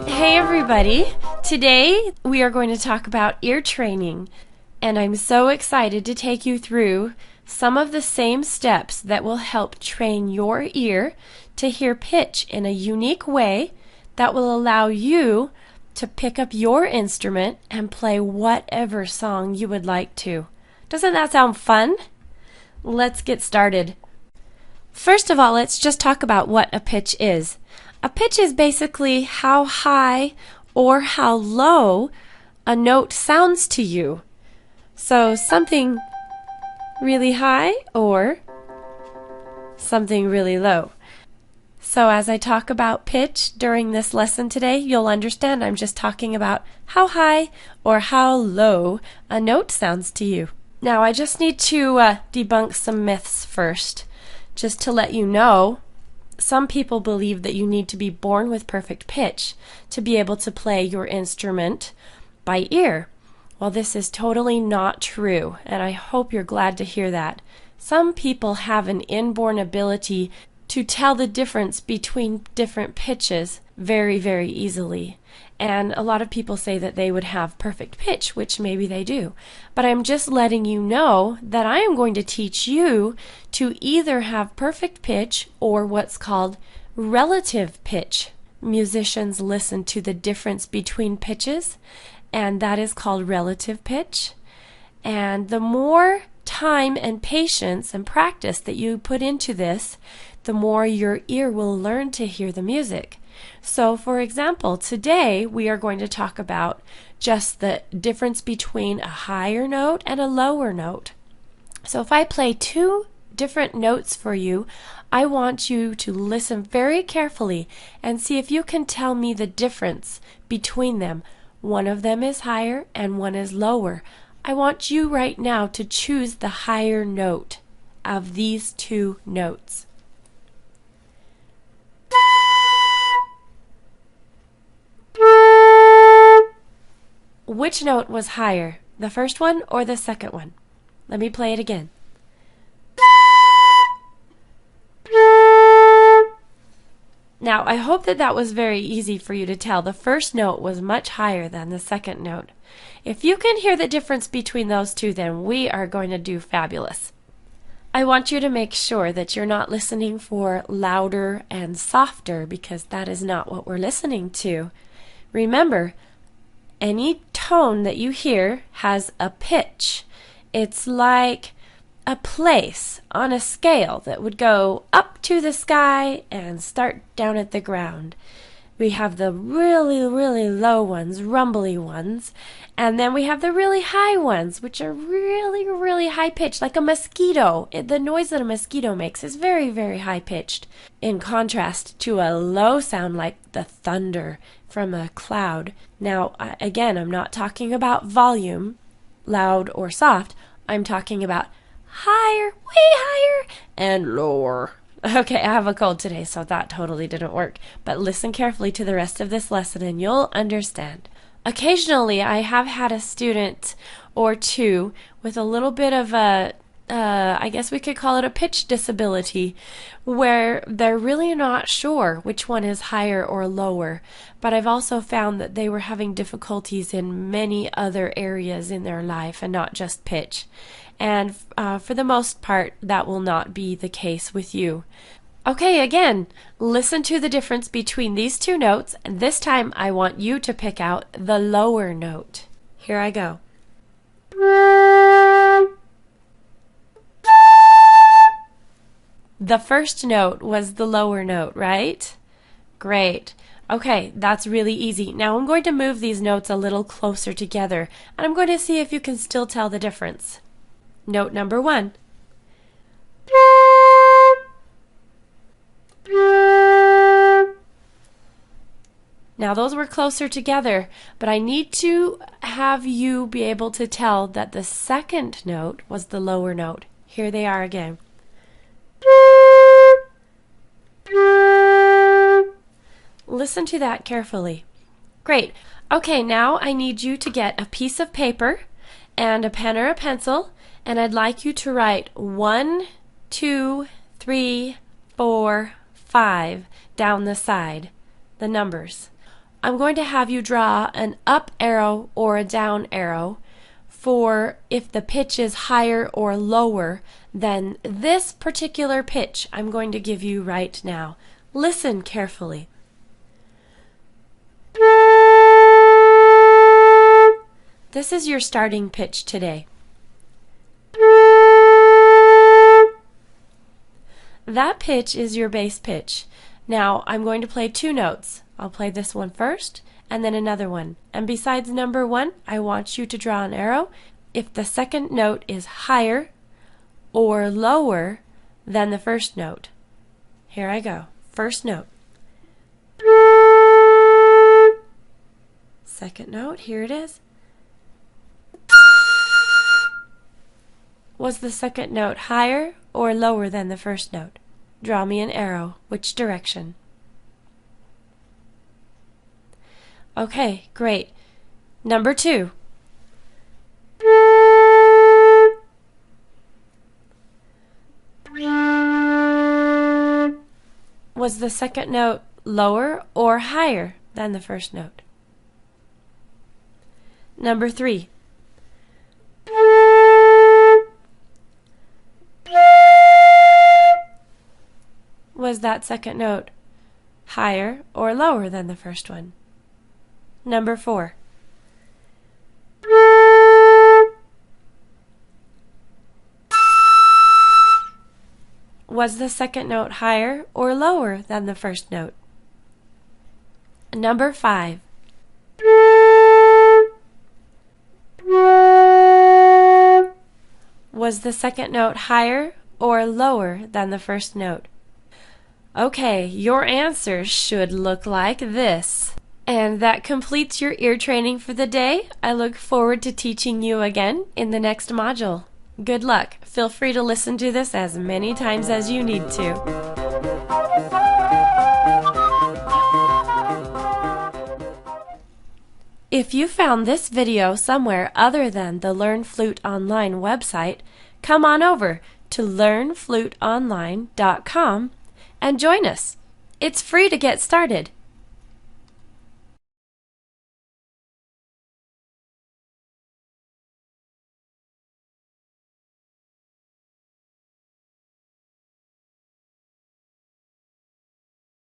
Hey everybody! Today we are going to talk about ear training, and I'm so excited to take you through some of the same steps that will help train your ear to hear pitch in a unique way that will allow you to pick up your instrument and play whatever song you would like to. Doesn't that sound fun? Let's get started. First of all, let's just talk about what a pitch is. A pitch is basically how high or how low a note sounds to you. So something really high or something really low. So as I talk about pitch during this lesson today, you'll understand I'm just talking about how high or how low a note sounds to you. Now I just need to debunk some myths first, just to let you know. Some people believe that you need to be born with perfect pitch to be able to play your instrument by ear. Well, this is totally not true, and I hope you're glad to hear that. Some people have an inborn ability to tell the difference between different pitches very, very easily. And a lot of people say that they would have perfect pitch, which maybe they do. But I'm just letting you know that I am going to teach you to either have perfect pitch or what's called relative pitch. Musicians listen to the difference between pitches, and that is called relative pitch. And the more time and patience and practice that you put into this, the more your ear will learn to hear the music. So, for example, today we are going to talk about just the difference between a higher note and a lower note. So if I play two different notes for you, I want you to listen very carefully and see if you can tell me the difference between them. One of them is higher and one is lower. I want you right now to choose the higher note of these two notes. Which note was higher, the first one or the second one? Let me play it again. Now, I hope that that was very easy for you to tell. The first note was much higher than the second note. If you can hear the difference between those two, then we are going to do fabulous. I want you to make sure that you're not listening for louder and softer, because that is not what we're listening to. Remember, any tone that you hear has a pitch. It's like a place on a scale that would go up to the sky and start down at the ground. We have the really, really low ones, rumbly ones, and then we have the really high ones, which are really, really high pitched, like a mosquito. The noise that a mosquito makes is very, very high pitched, in contrast to a low sound like the thunder from a cloud. Now, again, I'm not talking about volume, loud or soft. I'm talking about higher, way higher, and lower. Okay, I have a cold today, so that totally didn't work. But listen carefully to the rest of this lesson and you'll understand. Occasionally, I have had a student or two with a little bit of a, I guess we could call it a pitch disability, where they're really not sure which one is higher or lower. But I've also found that they were having difficulties in many other areas in their life and not just pitch. And for the most part, that will not be the case with you. Okay, again, listen to the difference between these two notes, and this time I want you to pick out the lower note. Here I go. The first note was the lower note, right? Great. Okay, that's really easy. Now I'm going to move these notes a little closer together, and I'm going to see if you can still tell the difference. Note number one. Now those were closer together, but I need to have you be able to tell that the second note was the lower note. Here they are again. Listen to that carefully. Great. Okay, now I need you to get a piece of paper and a pen or a pencil, and I'd like you to write 1, 2, 3, 4, 5 down the side, the numbers. I'm going to have you draw an up arrow or a down arrow for if the pitch is higher or lower than this particular pitch I'm going to give you right now. Listen carefully. This is your starting pitch today. That pitch is your bass pitch. Now I'm going to play two notes. I'll play this one first and then another one. And besides number 1, I want you to draw an arrow if the second note is higher or lower than the first note. Here I go. First note. Second note, here it is. Was the second note higher or lower than the first note? Draw me an arrow. Which direction? Okay, great. Number 2. Was the second note lower or higher than the first note? Number 3. Was that second note higher or lower than the first one? Number 4. Was the second note higher or lower than the first note? Number 5. Was the second note higher or lower than the first note? Okay, your answers should look like this. And that completes your ear training for the day. I look forward to teaching you again in the next module. Good luck. Feel free to listen to this as many times as you need to. If you found this video somewhere other than the Learn Flute Online website, come on over to learnfluteonline.com and join us. It's free to get started.